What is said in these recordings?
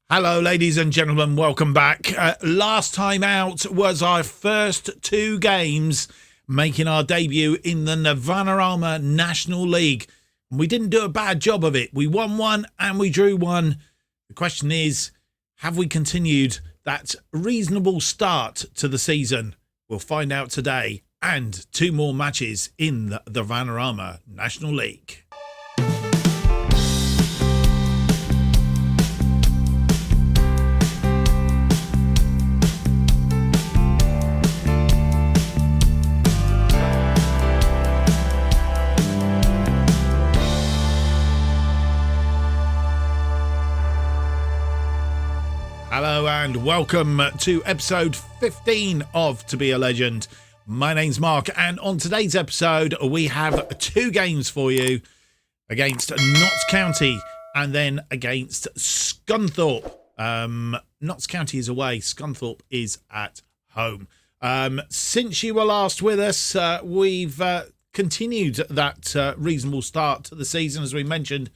Hello, ladies and gentlemen. Welcome back. Last time out was our first two games making our debut in the Vanarama Nationl League. We didn't do a bad job of it. We won one and we drew one. The question is, have we continued that reasonable start to the season? We'll find out today. And two more matches in the Vanarama Nationl League. Hello and welcome to episode 15 of To Be a Legend. My name's Mark, and on today's episode we have two games for you against Notts County and then against Scunthorpe. Notts County is away, Scunthorpe is at home. Since you were last with us, we've continued that reasonable start to the season, as we mentioned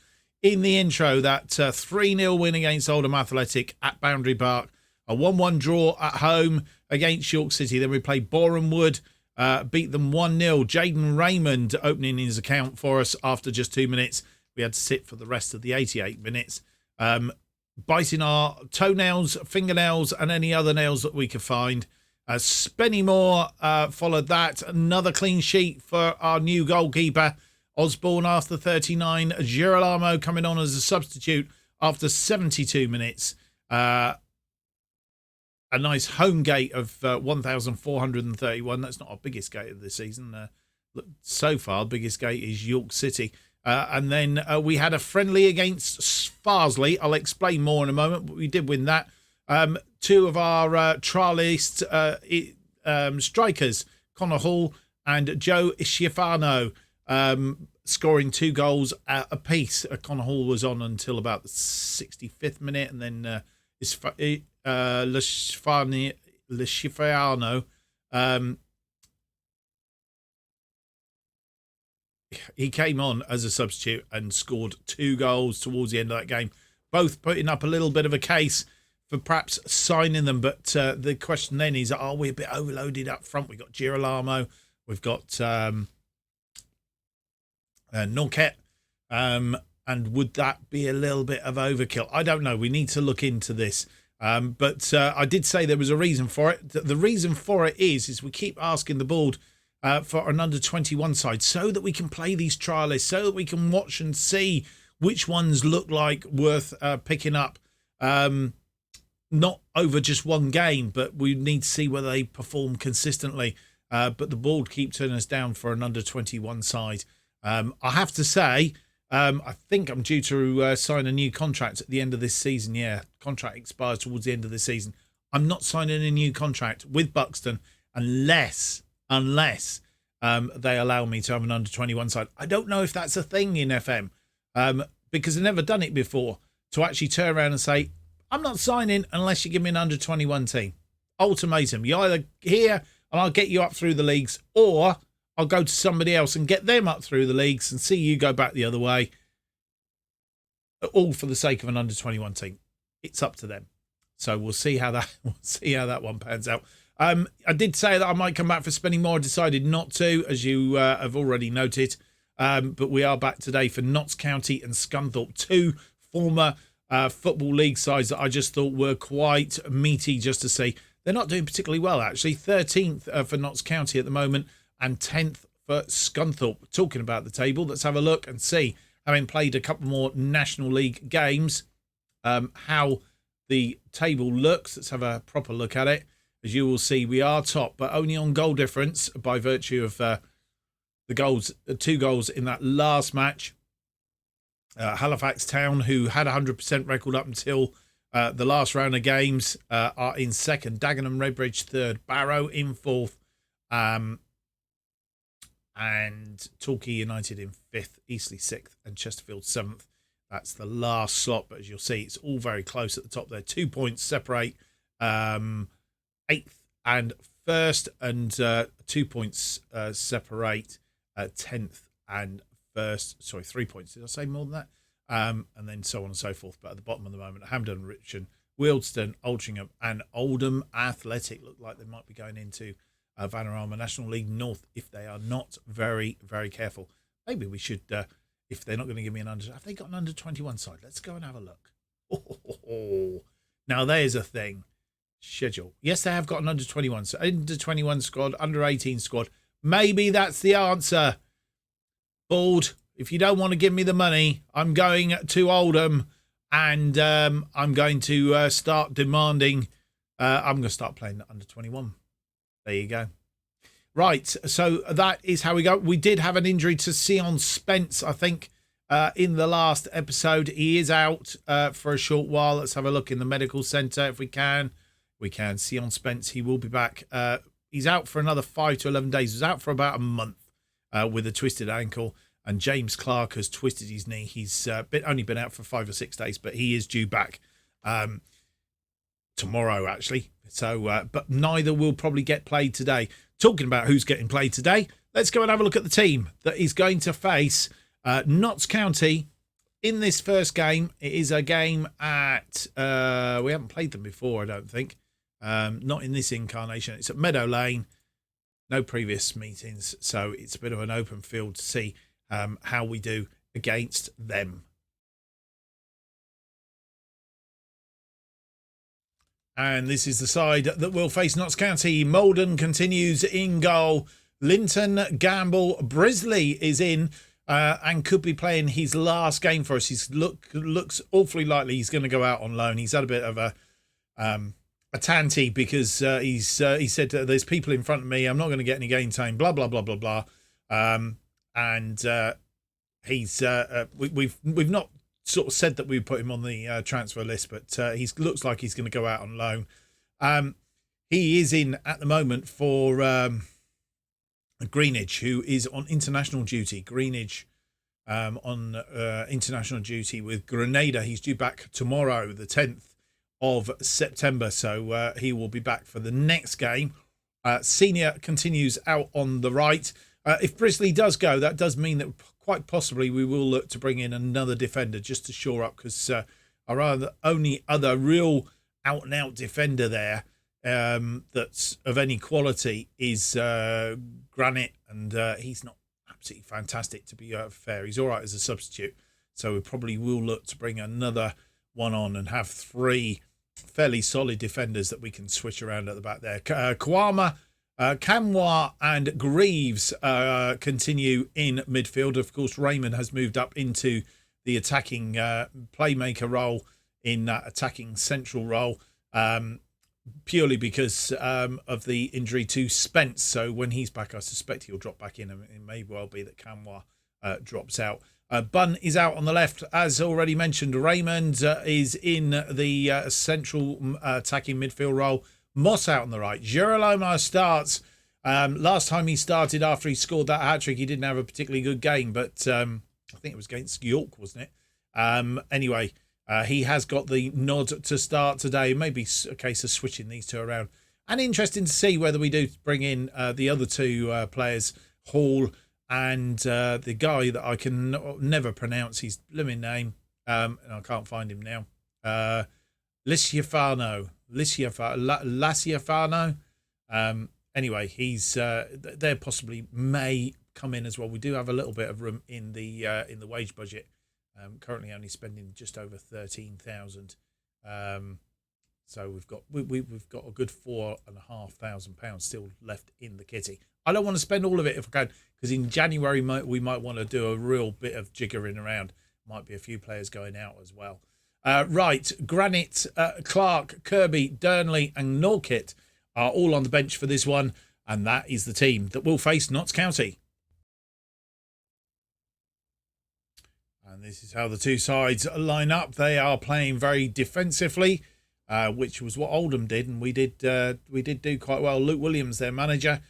in the intro, that 3-0 win against Oldham Athletic at Boundary Park, a 1-1 draw at home against York City. Then we played Boreham Wood, beat them 1-0. Jaden Raymond opening his account for us after just 2 minutes. We had to sit for the rest of the 88 minutes, biting our toenails, fingernails, and any other nails that we could find. Spennymoor followed that. Another clean sheet for our new goalkeeper, Osborne, after 39. Girolamo coming on as a substitute after 72 minutes. A nice home gate of 1,431. That's not our biggest gate of the season. So far, biggest gate is York City. And then we had a friendly against Farsley. I'll explain more in a moment, but we did win that. Two of our trialist strikers, Connor Hall and Joe Ischiafano, scoring 2 goals apiece. Connor Hall was on until about the 65th minute, and then Lesciano, he came on as a substitute and scored 2 goals towards the end of that game, both putting up a little bit of a case for perhaps signing them. But the question then is, are we a bit overloaded up front? We've got Girolamo, we've got Norquette, and would that be a little bit of overkill? I don't know. We need to look into this. But I did say there was a reason for it. The reason for it is we keep asking the board for an under-21 side so that we can play these trialists, so that we can watch and see which ones look like worth picking up. Not over just one game, but we need to see whether they perform consistently. But the board keep turning us down for an under-21 side. I have to say, I think I'm due to sign a new contract at the end of this season. Yeah, contract expires towards the end of the season. I'm not signing a new contract with Buxton unless they allow me to have an under-21 side. I don't know if that's a thing in FM, because I've never done it before, to actually turn around and say, I'm not signing unless you give me an under-21 team. Ultimatum. You either here and I'll get you up through the leagues, or I'll go to somebody else and get them up through the leagues and see you go back the other way. All for the sake of an under-21 team. It's up to them. So we'll see how that one pans out. I did say that I might come back for spending more. I decided not to, as you have already noted. But we are back today for Notts County and Scunthorpe, two former Football League sides that I just thought were quite meaty just to see. They're not doing particularly well, actually. 13th for Notts County at the moment, and 10th for Scunthorpe. Talking about the table, let's have a look and see, having played a couple more National League games, how the table looks. Let's have a proper look at it. As you will see, we are top, but only on goal difference by virtue of the goals, 2 goals in that last match. Halifax Town, who had a 100% record up until the last round of games, are in second. Dagenham Redbridge third. Barrow in fourth. And Torquay United in 5th, Eastleigh 6th, and Chesterfield 7th. That's the last slot, but as you'll see, it's all very close at the top there. 2 points separate 8th and 1st, and 2 points separate 10th and 1st. Sorry, 3 points. Did I say more than that? And then so on and so forth. But at the bottom of the moment, Hampden, Richmond, Wealdstone, Altrincham and Oldham Athletic look like they might be going into Vanarama National League North if they are not very, very careful. Maybe we should, if they're not going to give me an under... Have they got an under-21 side? Let's go and have a look. Now, there's a thing. Schedule. Yes, they have got an under-21. So under-21 squad, under-18 squad. Maybe that's the answer. Bald, if you don't want to give me the money, I'm going to Oldham and I'm going to start demanding... I'm going to start playing under-21. There you go. Right, so that is how we go. We did have an injury to Sion Spence, I think, in the last episode. He is out for a short while. Let's have a look in the medical centre if we can. We can. Sion Spence, he will be back. He's out for another 5 to 11 days. He was out for about a month with a twisted ankle. And James Clark has twisted his knee. He's only been out for 5 or 6 days, but he is due back tomorrow, actually. So, but neither will probably get played today. Talking about who's getting played today, let's go and have a look at the team that is going to face Notts County in this first game. It is a game at, we haven't played them before, I don't think. Not in this incarnation. It's at Meadow Lane. No previous meetings, so it's a bit of an open field to see how we do against them. And this is the side that will face Notts County. Malden continues in goal. Linton, Gamble, Brisley is in and could be playing his last game for us. He looks awfully likely he's going to go out on loan. He's had a bit of a tanty because he said there's people in front of me. I'm not going to get any game time. Blah blah blah blah blah. He's we've not sort of said that we put him on the transfer list, but he looks like he's going to go out on loan. He is in at the moment for Greenwich, who is on international duty. Greenwich on international duty with Grenada. He's due back tomorrow, the 10th of September. So he will be back for the next game. Senior continues out on the right. If Brisley does go, that does mean that quite possibly we will look to bring in another defender just to shore up, because our only other real out-and-out defender there that's of any quality is Granite, and he's not absolutely fantastic, to be fair. He's all right as a substitute, so we probably will look to bring another one on and have 3 fairly solid defenders that we can switch around at the back there. Kwama, Kamwa and Greaves continue in midfield. Of course, Raymond has moved up into the attacking playmaker role, in that attacking central role, purely because of the injury to Spence. So when he's back, I suspect he'll drop back in, and it may well be that Kamwa drops out. Bunn is out on the left, as already mentioned. Raymond is in the central attacking midfield role. Moss out on the right. Girolamo starts. Last time he started after he scored that hat-trick, he didn't have a particularly good game, but I think it was against York, wasn't it? Anyway, he has got the nod to start today. Maybe a case of switching these two around. And interesting to see whether we do bring in the other 2 players, Hall and the guy that I can never pronounce his blooming name, and I can't find him now. Liciafano. Anyway, he's there. Possibly may come in as well. We do have a little bit of room in the wage budget. Currently only spending just over 13,000. So we've got a good £4,500 still left in the kitty. I don't want to spend all of it if I can, because in January we might want to do a real bit of jiggering around. Might be a few players going out as well. Right, Granite, Clark, Kirby, Durnley and Norkit are all on the bench for this one, and that is the team that will face Notts County. And this is how the 2 sides line up. They are playing very defensively, which was what Oldham did, and we did do quite well. Luke Williams, their manager,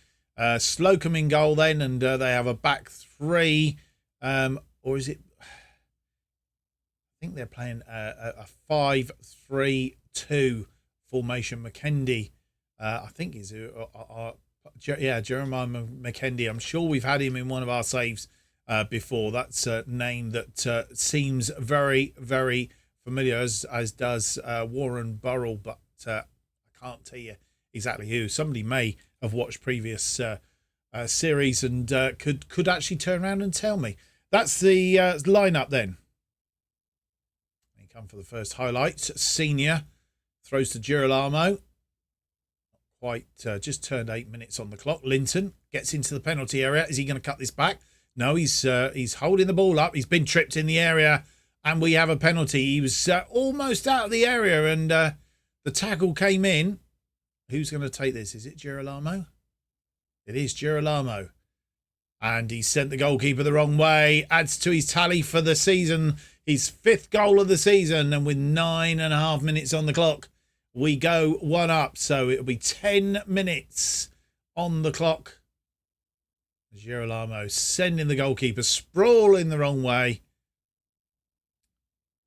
Slocum in goal then, and they have a back 3, or is it? I think they're playing a 5-3-2 formation. McKendy, I think is Jeremiah McKendy. I'm sure we've had him in one of our saves before. That's a name that seems very, very familiar, as does Warren Burrell, but I can't tell you exactly who. Somebody may have watched previous series and could actually turn around and tell me. That's the lineup then. They come for the first highlights. Senior throws to Girolamo. Quite just turned 8 minutes on the clock. Linton gets into the penalty area. Is he going to cut this back? No, he's holding the ball up. He's been tripped in the area, and we have a penalty. He was almost out of the area, and the tackle came in. Who's going to take this? Is it Girolamo? It is Girolamo. And he sent the goalkeeper the wrong way. Adds to his tally for the season. His 5th goal of the season. And with 9.5 minutes on the clock, we go 1 up. So it'll be 10 minutes on the clock. Girolamo sending the goalkeeper sprawling the wrong way.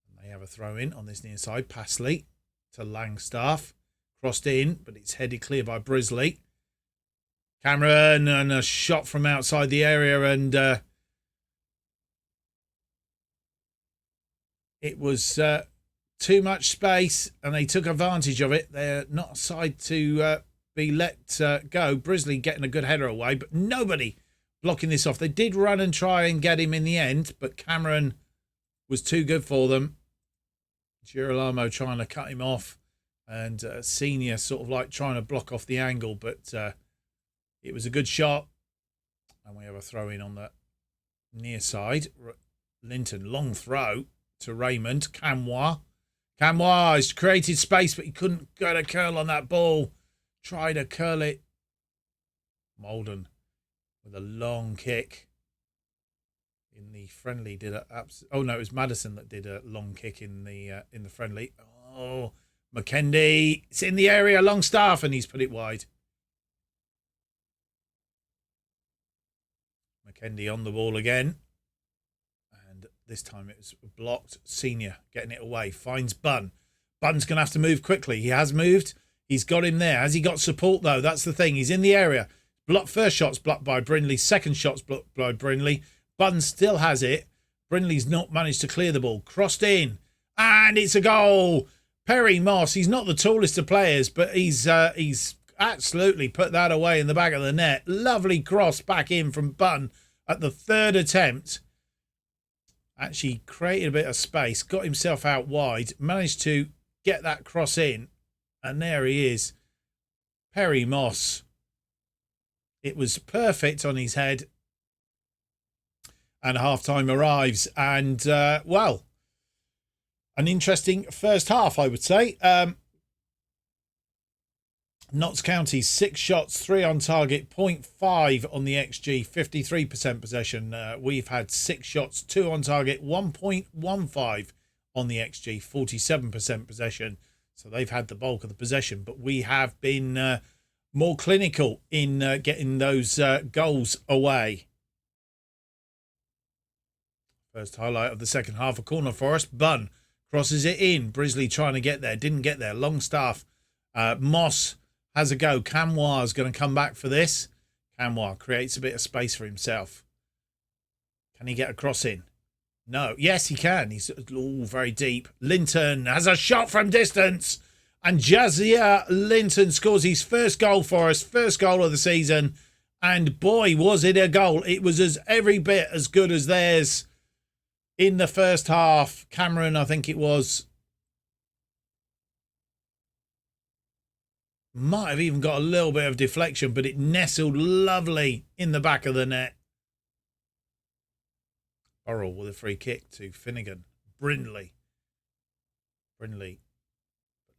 And they have a throw in on this near side. Passley to Langstaff. Crossed in, but it's headed clear by Brisley. Cameron, and a shot from outside the area, and it was too much space, and they took advantage of it. They're not a side to be let go. Brisley getting a good header away, but nobody blocking this off. They did run and try and get him in the end, but Cameron was too good for them. Girolamo trying to cut him off, and Senior sort of like trying to block off the angle, but it was a good shot. And we have a throw in on the near side. Linton, long throw to Raymond. Camois has created space, but he couldn't get a curl on that ball. Tried to curl it. Malden with a long kick. In the friendly, it was Madison that did a long kick in the friendly. Oh, McKendy, it's in the area, Longstaff, and he's put it wide. McKendy on the ball again. And this time it was blocked. Senior getting it away. Finds Bunn. Bunn's going to have to move quickly. He has moved. He's got him there. Has he got support, though? That's the thing. He's in the area. First shot's blocked by Brindley. Second shot's blocked by Brindley. Bunn still has it. Brindley's not managed to clear the ball. Crossed in. And it's a goal. Perry Moss. He's not the tallest of players, but he's absolutely put that away in the back of the net. Lovely cross back in from Bunn at the 3rd attempt. Actually created a bit of space. Got himself out wide. Managed to get that cross in. And there he is. Perry Moss. It was perfect on his head. And half-time arrives. And, well, an interesting first half, I would say. Notts County, 6 shots, 3 on target, 0.5 on the XG, 53% possession. We've had 6 shots, 2 on target, 1.15 on the XG, 47% possession. So they've had the bulk of the possession, but we have been more clinical in getting those goals away. First highlight of the second half, a corner for us. Bunn crosses it in. Brisley trying to get there, didn't get there. Longstaff, Moss has a go. Camois is going to come back for this. Camois creates a bit of space for himself. Can he get a cross in? No. Yes, he can. He's all very deep. Linton has a shot from distance. And Jazia Linton scores his first goal for us. First goal of the season. And boy, was it a goal. It was every bit as good as theirs in the first half. Cameron, I think it was, might have even got a little bit of deflection, but it nestled lovely in the back of the net. Burrell with a free kick to Finnegan. Brindley. But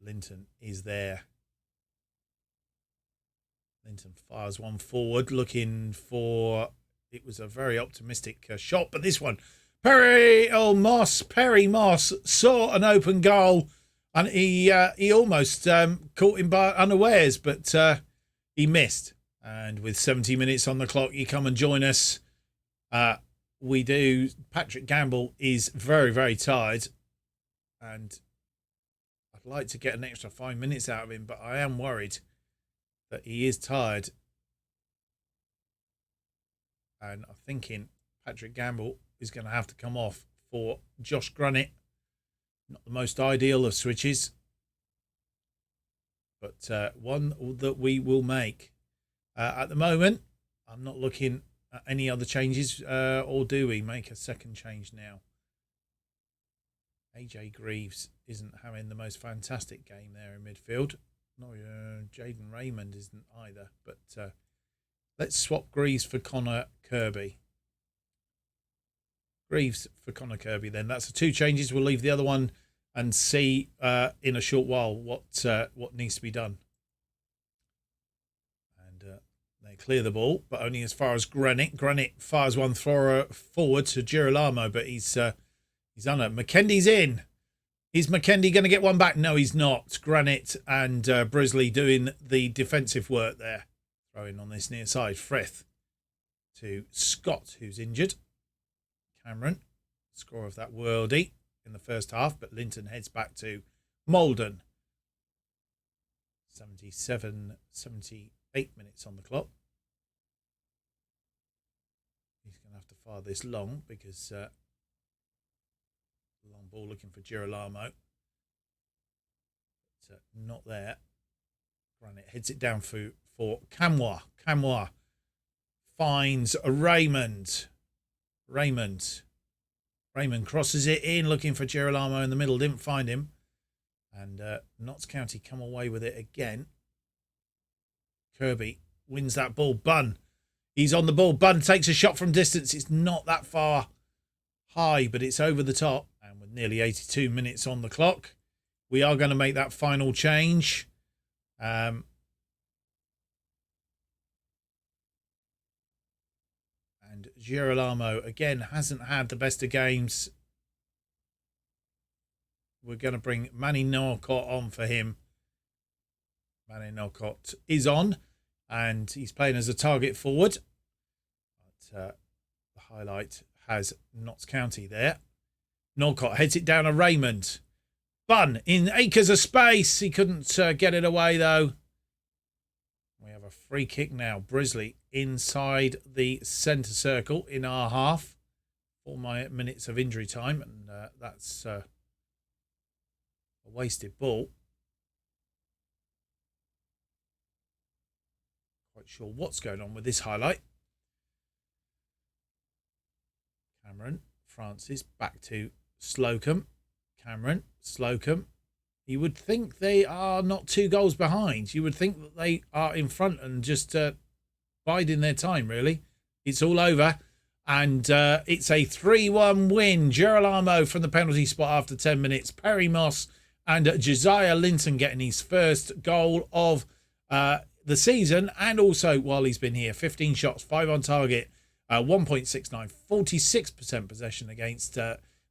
Linton is there. Linton fires one forward, looking for, it was a very optimistic shot, but this one, Perry Moss saw an open goal. And he almost caught him by unawares, but he missed. And with 70 minutes on the clock, you come and join us. We do. Patrick Gamble is very, very tired. And I'd like to get an extra 5 minutes out of him, but I am worried that he is tired. And I'm thinking Patrick Gamble is going to have to come off for Josh Grunnett. Not the most ideal of switches, but one that we will make. At the moment, I'm not looking at any other changes, or do we make a second change now? AJ Greaves isn't having the most fantastic game there in midfield. No, Jaden Raymond isn't either. But let's swap Greaves for Connor Kirby. Greaves for Connor Kirby then. That's the two changes. We'll leave the other one and see in a short while what needs to be done. And they clear the ball, but only as far as Granite. Granite fires one forward to Girolamo, but he's on it. McKendy's in. Is McKendy going to get one back? No, he's not. Granite and Brisley doing the defensive work there. Throwing on this near side. Frith to Scott, who's injured. Cameron, score of that worldie in the first half, but Linton heads back to Malden. 78 minutes on the clock. He's going to have to fire this long because long ball looking for Girolamo. But not there. Granite heads it down for Camois. Camois finds Raymond. Raymond crosses it in, looking for Girolamo in the middle. Didn't find him. And Notts County come away with it again. Kirby wins that ball. Bunn. He's on the ball. Bunn takes a shot from distance. It's not that far high, but it's over the top. And with nearly 82 minutes on the clock, we are going to make that final change. And Girolamo, again, hasn't had the best of games. We're going to bring Manny Norcott on for him. Manny Norcott is on, and he's playing as a target forward. But the highlight has Notts County there. Norcott heads it down to Raymond. Bunn in acres of space. He couldn't get it away, though. We have a free kick now. Brisley inside the centre circle in our half. 4 minutes of injury time, and that's a wasted ball. Quite sure what's going on with this highlight. Cameron, Francis, back to Slocum. Cameron, Slocum. You would think they are not 2 goals behind. You would think that they are in front and just biding their time, really. It's all over. And it's a 3-1 win. Girolamo from the penalty spot after 10 minutes. Perry Moss and Josiah Linton getting his first goal of the season. And also, while he's been here, 15 shots, 5 on target, 1.69, 46% possession against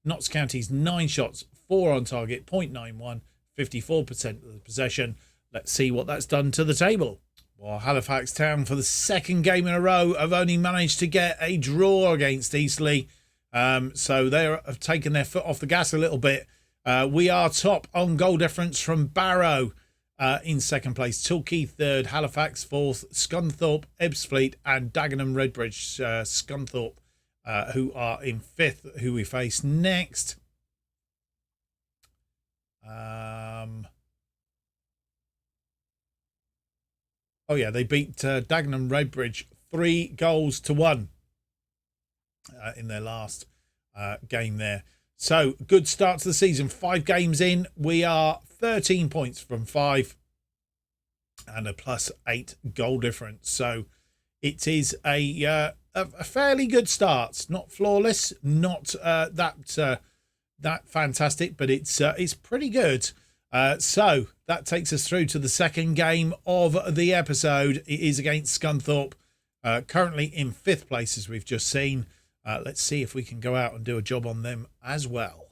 Notts County's 9 shots, 4 on target, 0.91. 54% of the possession. Let's see what that's done to the table. Well, Halifax Town, for the second game in a row, have only managed to get a draw against Eastleigh. So they have taken their foot off the gas a little bit. We are top on goal difference from Barrow in second place. Torquay third, Halifax fourth, Scunthorpe, Ebbsfleet and Dagenham Redbridge. Scunthorpe, who are in fifth, who we face next. Oh yeah, they beat Dagenham Redbridge 3-1 in their last game there. So good start to the season. 5 games in, we are 13 points from 5 and a +8 goal difference. So it is a fairly good start. Not flawless, not that fantastic, but it's pretty good. So that takes us through to the second game of the episode. It is against Scunthorpe, currently in 5th place, as we've just seen. Let's see if we can go out and do a job on them as well.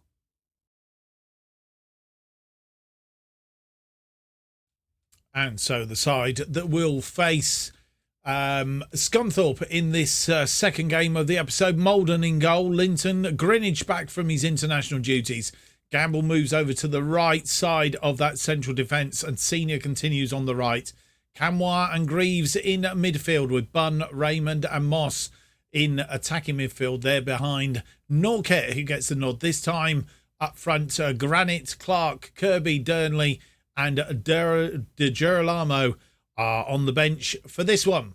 And so the side that will face Scunthorpe in this second game of the episode: Malden in goal, Linton, Greenwich back from his international duties. Gamble moves over to the right side of that central defence, and Senior continues on the right. Camois and Greaves in midfield, with Bunn, Raymond and Moss in attacking midfield. They're behind Norquette, who gets the nod this time Up front, Granite, Clark, Kirby, Durnley and De Girolamo are on the bench for this one.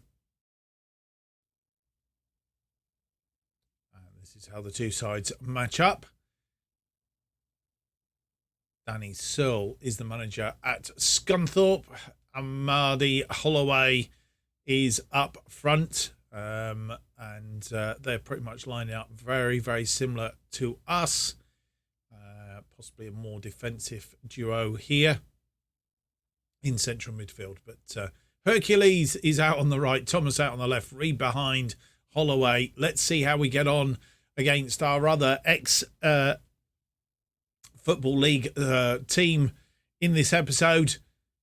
And this is how the two sides match up. Danny Searle is the manager at Scunthorpe. Amadi Holloway is up front. And they're pretty much lining up very, very similar to us. Possibly a more defensive duo here in central midfield. But Hercules is out on the right, Thomas out on the left, Reed behind Holloway. Let's see how we get on against our other ex-Football League team in this episode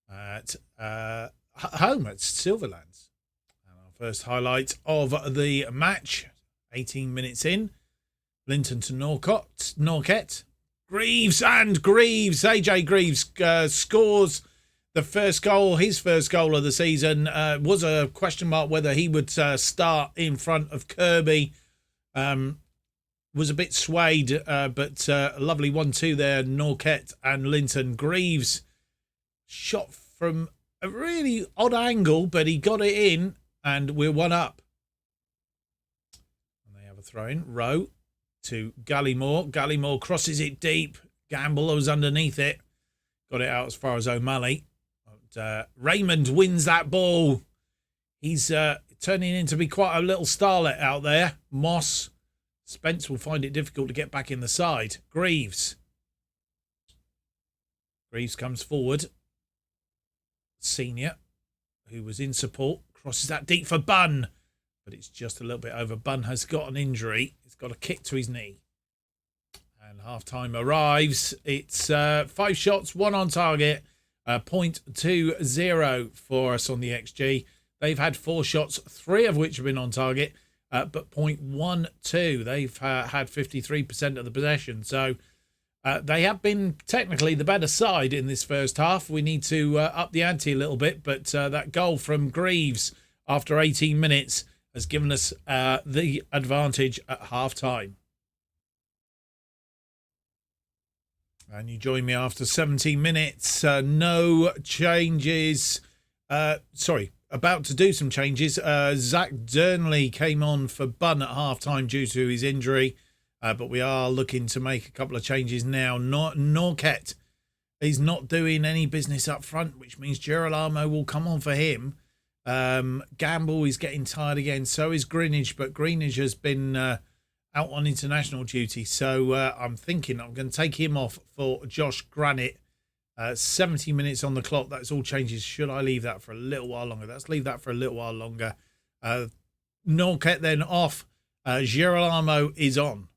at home at Silverlands. And our first highlight of the match, 18 minutes in, Linton to Norquette. Greaves, AJ Greaves scores the first goal, his first goal of the season. Was a question mark whether he would start in front of Kirby. Was a bit swayed, but a lovely 1-2 there. Norquette and Linton. Greaves shot from a really odd angle, but he got it in, and we're 1-up. And they have a throw in. Rowe to Gallimore. Gallimore crosses it deep. Gamble was underneath it. Got it out as far as O'Malley. But, Raymond wins that ball. He's turning into be quite a little starlet out there. Moss. Spence will find it difficult to get back in the side. Greaves. Greaves comes forward. Senior, who was in support, crosses that deep for Bunn. But it's just a little bit over. Bunn has got an injury. He's got a kick to his knee. And half-time arrives. It's 5 shots, 1 on target. 0.20 for us on the XG. They've had 4 shots, 3 of which have been on target. But 0.12. They've had 53% of the possession. So they have been technically the better side in this first half. We need to up the ante a little bit. But that goal from Greaves after 18 minutes has given us the advantage at half-time. And you join me after 17 minutes. No changes. About to do some changes. Zach Durnley came on for Bunn at half-time due to his injury. But we are looking to make a couple of changes now. Norquette is not doing any business up front, which means Girolamo will come on for him. Gamble is getting tired again. So is Greenwich, but Greenwich has been out on international duty. So I'm thinking I'm going to take him off for Josh Granite. 70 minutes on the clock. That's all changes. Should I leave that for a little while longer? Let's leave that for a little while longer. Norquette then off. Girolamo is on.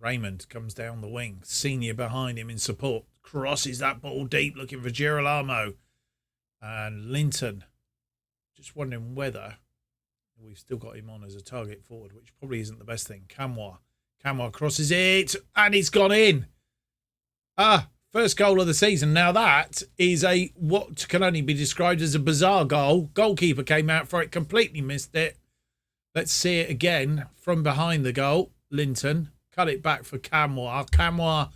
Raymond comes down the wing. Senior behind him in support. Crosses that ball deep looking for Girolamo. And Linton. Just wondering whether we've still got him on as a target forward, which probably isn't the best thing. Camois crosses it, and it's gone in. First goal of the season. Now that is what can only be described as a bizarre goal. Goalkeeper came out for it, completely missed it. Let's see it again from behind the goal. Linton cut it back for Camois. Camois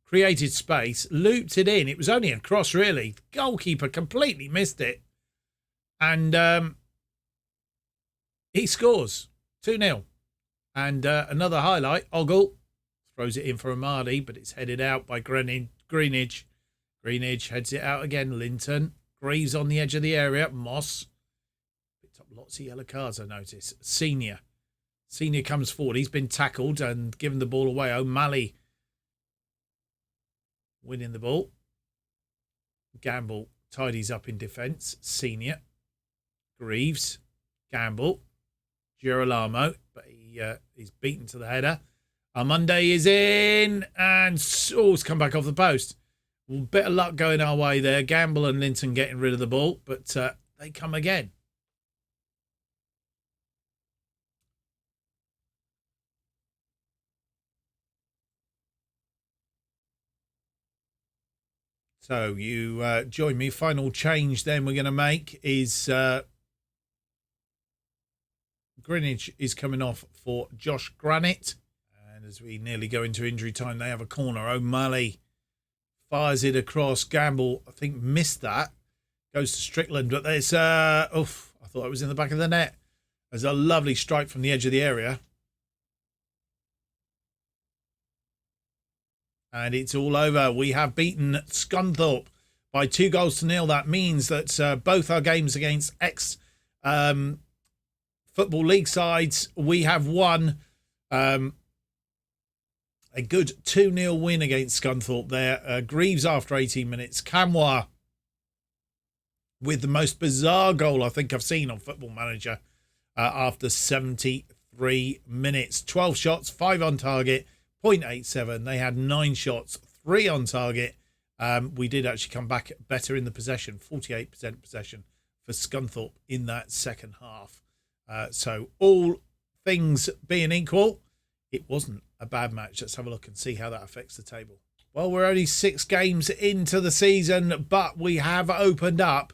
created space, looped it in. It was only a cross, really. Goalkeeper completely missed it. And he scores 2-0. And another highlight, Ogle throws it in for Amadi, but it's headed out by Greenwich. Greenwich heads it out again. Linton. Greaves on the edge of the area. Moss. Picked up lots of yellow cards, I notice. Senior comes forward. He's been tackled and given the ball away. O'Malley winning the ball. Gamble tidies up in defence. Senior. Greaves, Gamble, Girolamo, but he's beaten to the header. Monday is in, and it's come back off the post. A bit of luck going our way there. Gamble and Linton getting rid of the ball, but they come again. So you join me. Final change then we're going to make is Greenwich is coming off for Josh Granite. And as we nearly go into injury time, they have a corner. O'Malley fires it across. Gamble, I think, missed that. Goes to Strickland, but there's I thought it was in the back of the net. There's a lovely strike from the edge of the area. And it's all over. We have beaten Scunthorpe by 2-0. That means that both our games against Football League sides, we have won. A good 2-0 win against Scunthorpe there. Greaves after 18 minutes. Camwa with the most bizarre goal I think I've seen on Football Manager after 73 minutes. 12 shots, 5 on target, 0.87. They had 9 shots, 3 on target. We did actually come back better in the possession, 48% possession for Scunthorpe in that second half. So all things being equal, it wasn't a bad match. Let's have a look and see how that affects the table. Well, we're only 6 games into the season, but we have opened up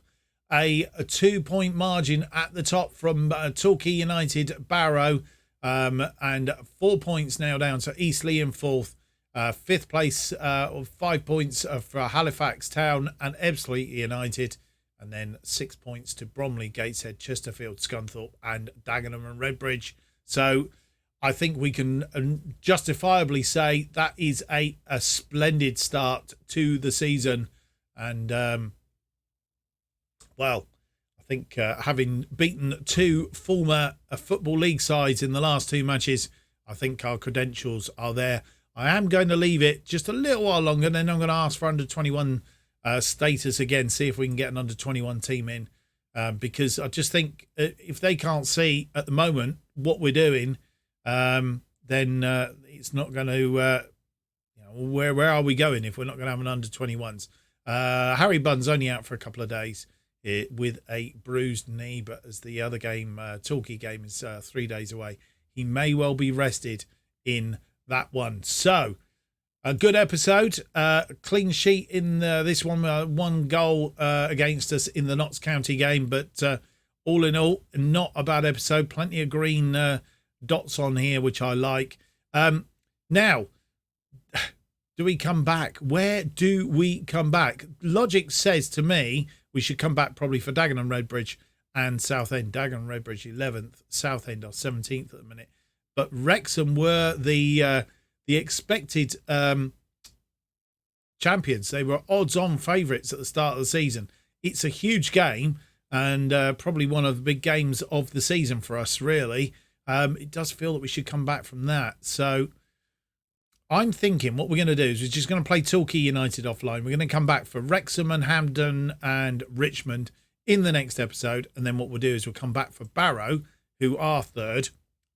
a 2-point margin at the top from Torquay United, Barrow, and 4 points now down to Eastleigh in 4th. 5th place, 5 points for Halifax Town and Ebbsfleet United, and then 6 points to Bromley, Gateshead, Chesterfield, Scunthorpe and Dagenham and Redbridge. So I think we can justifiably say that is a splendid start to the season. And, well, I think having beaten 2 former Football League sides in the last 2 matches, I think our credentials are there. I am going to leave it just a little while longer, then I'm going to ask for under-21 status again, see if we can get an under-21 team in, because I just think if they can't see at the moment what we're doing, then it's not going to, where are we going if we're not going to have an under-21s? Harry Bunn's only out for a couple of days with a bruised knee, but as the other game, Torquay game, is 3 days away, he may well be rested in that one. So a good episode, clean sheet in this one, 1 goal against us in the Notts County game, but all in all, not a bad episode. Plenty of green dots on here, which I like. Now, do we come back? Where do we come back? Logic says to me we should come back probably for Dagenham, Redbridge and Southend. Dagenham, Redbridge 11th, Southend are 17th at the minute. But Wrexham were the expected champions. They were odds-on favourites at the start of the season. It's a huge game and probably one of the big games of the season for us, really. It does feel that we should come back from that. So I'm thinking what we're going to do is we're just going to play Torquay United offline. We're going to come back for Wrexham and Hampden and Richmond in the next episode. And then what we'll do is we'll come back for Barrow, who are 3rd.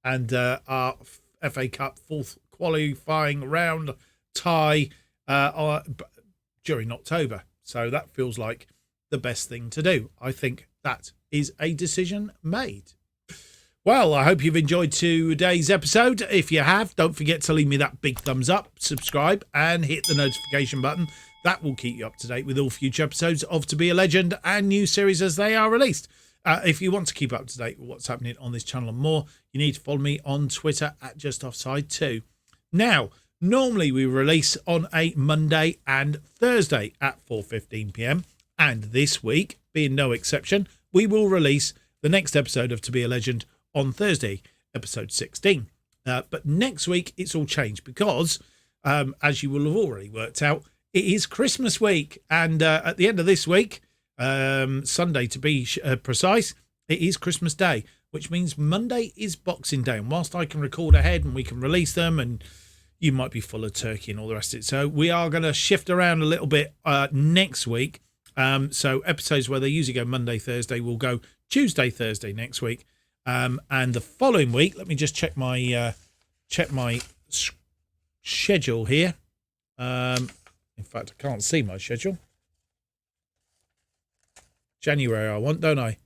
And our FA Cup 4th qualifying round tie during October. So that feels like the best thing to do. I think that is a decision made. Well, I hope you've enjoyed today's episode. If you have, don't forget to leave me that big thumbs up, subscribe, and hit the notification button. That will keep you up to date with all future episodes of To Be a Legend and new series as they are released. If you want to keep up to date with what's happening on this channel and more, you need to follow me on Twitter at JustOffside2. Now, normally we release on a Monday and Thursday at 4:15 p.m. And this week, being no exception, we will release the next episode of To Be a Legend on Thursday, episode 16. But next week, it's all changed because, as you will have already worked out, it is Christmas week. And at the end of this week, Sunday to be precise, it is Christmas Day, which means Monday is Boxing Day. And whilst I can record ahead and we can release them, and you might be full of turkey and all the rest of it, so we are going to shift around a little bit next week. So episodes where they usually go Monday, Thursday will go Tuesday, Thursday next week, and the following week. Let me just check my schedule here. In fact, I can't see my schedule. January I want, don't I?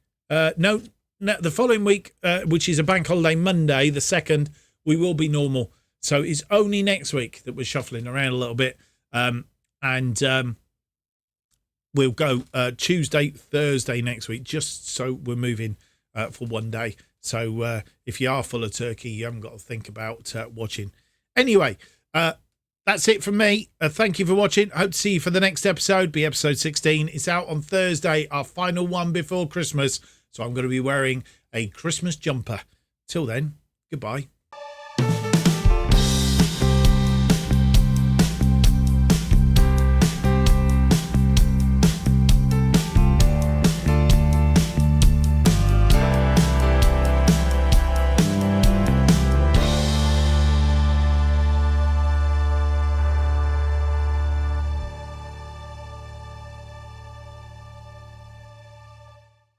No, the following week, which is a bank holiday Monday, the 2nd, we will be normal. So it's only next week that we're shuffling around a little bit. And we'll go Tuesday, Thursday next week, just so we're moving for one day. So if you are full of turkey, you haven't got to think about watching Anyway, that's it from me. Thank you for watching. Hope to see you for the next episode. Be episode 16. It's out on Thursday, our final one before Christmas. So I'm going to be wearing a Christmas jumper. Till then, goodbye.